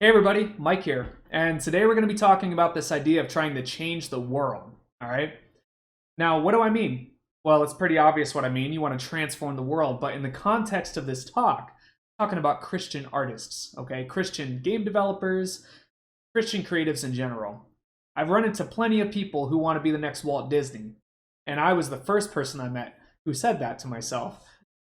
Hey everybody, Mike here, and today we're going to be talking about this idea of trying to change the world, all right? Now, what do I mean? Well, it's pretty obvious what I mean. You want to transform the world, but in the context of this talk, I'm talking about Christian artists, okay? Christian game developers, Christian creatives in general. I've run into plenty of people who want to be the next Walt Disney, and I was the first person I met who said that to myself.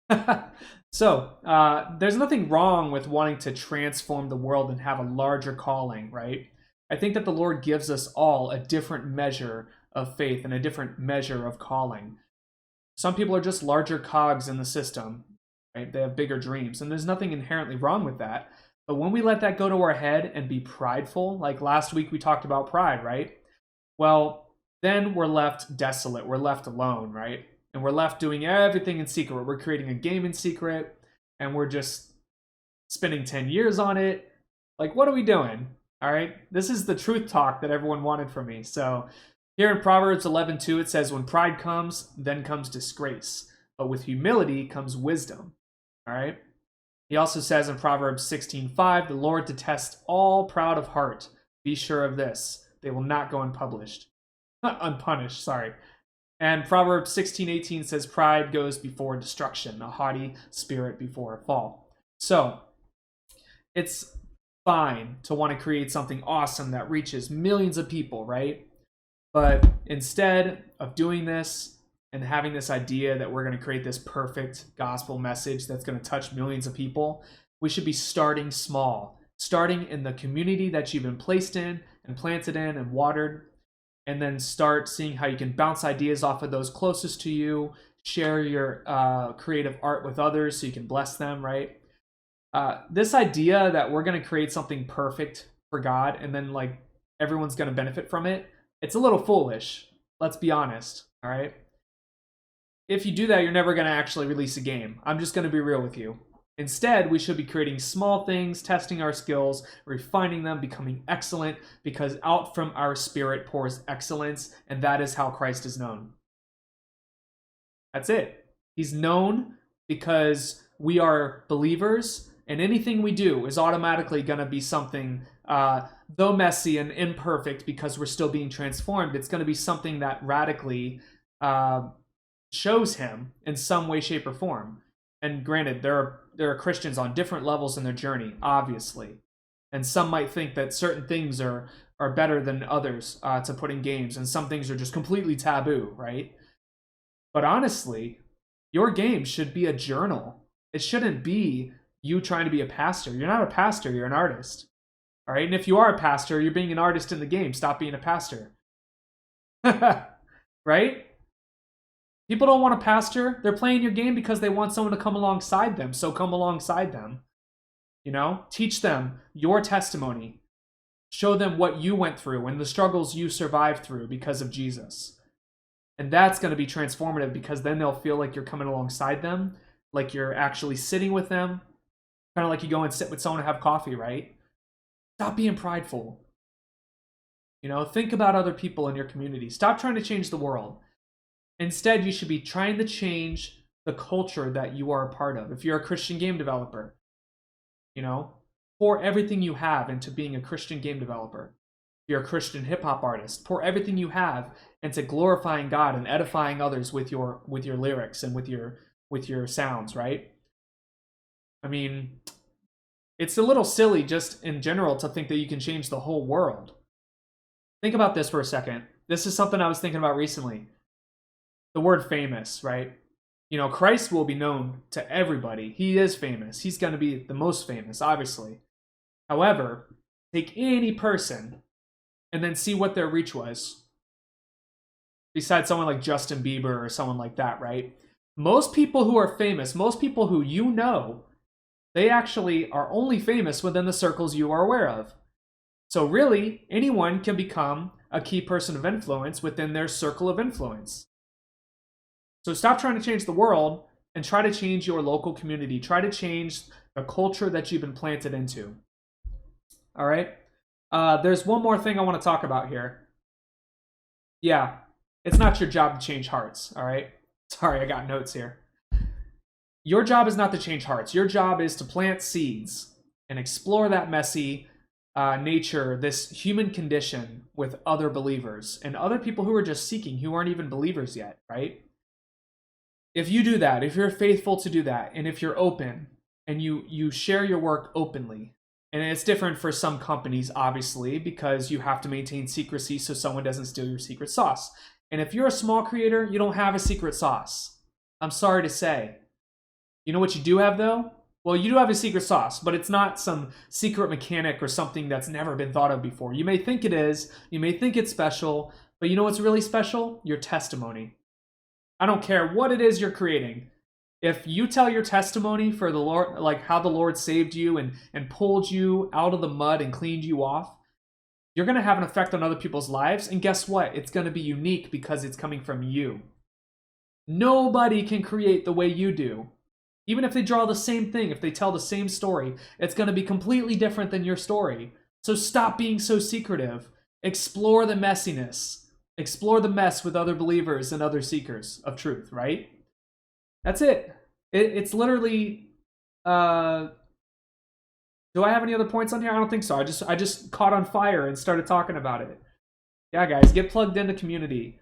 There's nothing wrong with wanting to transform the world and have a larger calling, right? I think that the Lord gives us all a different measure of faith and a different measure of calling. Some people are just larger cogs in the system, right? They have bigger dreams, and there's nothing inherently wrong with that. But when we let that go to our head and be prideful, like last week we talked about pride, right? Well, then we're left desolate. We're left alone, right? And we're left doing everything in secret. We're creating a game in secret, and we're just spending 10 years on it. Like, what are we doing? All right? This is the truth talk that everyone wanted from me. So here in Proverbs 11:2, it says, when pride comes, then comes disgrace. But with humility comes wisdom. All right? He also says in Proverbs 16:5, the Lord detests all proud of heart. Be sure of this. They will not go unpunished. Unpunished, sorry. And Proverbs 16:18 says, pride goes before destruction, a haughty spirit before a fall. So, it's fine to want to create something awesome that reaches millions of people, right? But instead of doing this and having this idea that we're going to create this perfect gospel message that's going to touch millions of people, we should be starting small, starting in the community that you've been placed in and planted in and watered, and then start seeing how you can bounce ideas off of those closest to you, share your creative art with others so you can bless them, right? This idea that we're going to create something perfect for God and then like everyone's going to benefit from it, it's a little foolish. Let's be honest, all right? If you do that, you're never going to actually release a game. I'm just going to be real with you. Instead, we should be creating small things, testing our skills, refining them, becoming excellent, because out from our spirit pours excellence, and that is how Christ is known. That's it. He's known because we are believers, and anything we do is automatically going to be something, though messy and imperfect, because we're still being transformed, it's going to be something that radically shows him in some way, shape, or form. And granted, there are Christians on different levels in their journey, obviously. And some might think that certain things are better than others to put in games, and some things are just completely taboo, right? But honestly, your game should be a journal. It shouldn't be you trying to be a pastor. You're not a pastor, you're an artist. All right? And if you are a pastor, you're being an artist in the game. Stop being a pastor. Right? People don't want a pastor. They're playing your game because they want someone to come alongside them. So come alongside them. You know, teach them your testimony. Show them what you went through and the struggles you survived through because of Jesus. And that's going to be transformative because then they'll feel like you're coming alongside them, like you're actually sitting with them, kind of like you go and sit with someone and have coffee, right? Stop being prideful. You know, think about other people in your community. Stop trying to change the world. Instead, you should be trying to change the culture that you are a part of. If you're a Christian game developer, you know, pour everything you have into being a Christian game developer. If you're a Christian hip-hop artist, pour everything you have into glorifying God and edifying others with your lyrics and with your sounds, right? I mean, it's a little silly just in general to think that you can change the whole world. Think about this for a second. This is something I was thinking about recently. The word famous, right? You know, Christ will be known to everybody. He is famous. He's going to be the most famous, obviously. However, take any person and then see what their reach was. Besides someone like Justin Bieber or someone like that, right? Most people who are famous, most people who you know, they actually are only famous within the circles you are aware of. So really, anyone can become a key person of influence within their circle of influence. So stop trying to change the world and try to change your local community. Try to change the culture that you've been planted into. All right? There's one more thing I want to talk about here. Yeah, it's not your job to change hearts, all right? Sorry, I got notes here. Your job is not to change hearts. Your job is to plant seeds and explore that messy nature, this human condition with other believers and other people who are just seeking, who aren't even believers yet, right? If you do that, if you're faithful to do that, and if you're open and you share your work openly, and it's different for some companies, obviously, because you have to maintain secrecy so someone doesn't steal your secret sauce. And if you're a small creator, you don't have a secret sauce. I'm sorry to say. You know what you do have, though? Well, you do have a secret sauce, but it's not some secret mechanic or something that's never been thought of before. You may think it is, you may think it's special, but you know what's really special? Your testimony. I don't care what it is you're creating. If you tell your testimony for the Lord, like how the Lord saved you and pulled you out of the mud and cleaned you off, you're going to have an effect on other people's lives. And guess what? It's going to be unique because it's coming from you. Nobody can create the way you do. Even if they draw the same thing, if they tell the same story, it's going to be completely different than your story. So stop being so secretive. Explore the messiness. Explore the mess with other believers and other seekers of truth, right? That's it. It's literally... do I have any other points on here? I don't think so. I just caught on fire and started talking about it. Yeah, guys, get plugged into community.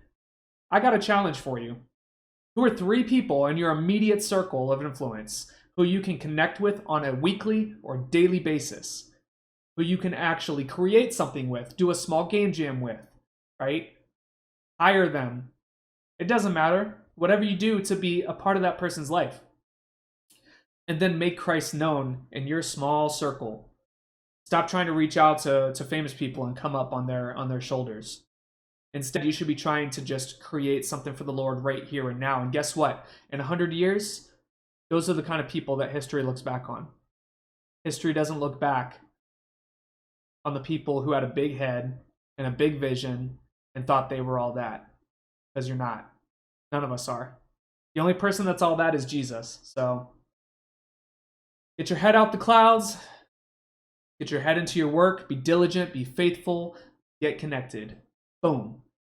I got a challenge for you. Who are 3 people in your immediate circle of influence who you can connect with on a weekly or daily basis, who you can actually create something with, do a small game jam with, right? Hire them. It doesn't matter. Whatever you do to be a part of that person's life. And then make Christ known in your small circle. Stop trying to reach out to famous people and come up on their shoulders. Instead, you should be trying to just create something for the Lord right here and now. And guess what? In 100 years, those are the kind of people that history looks back on. History doesn't look back on the people who had a big head and a big vision and thought they were all that. Because you're not. None of us are. The only person that's all that is Jesus. So get your head out the clouds. Get your head into your work. Be diligent. Be faithful. Get connected. Boom.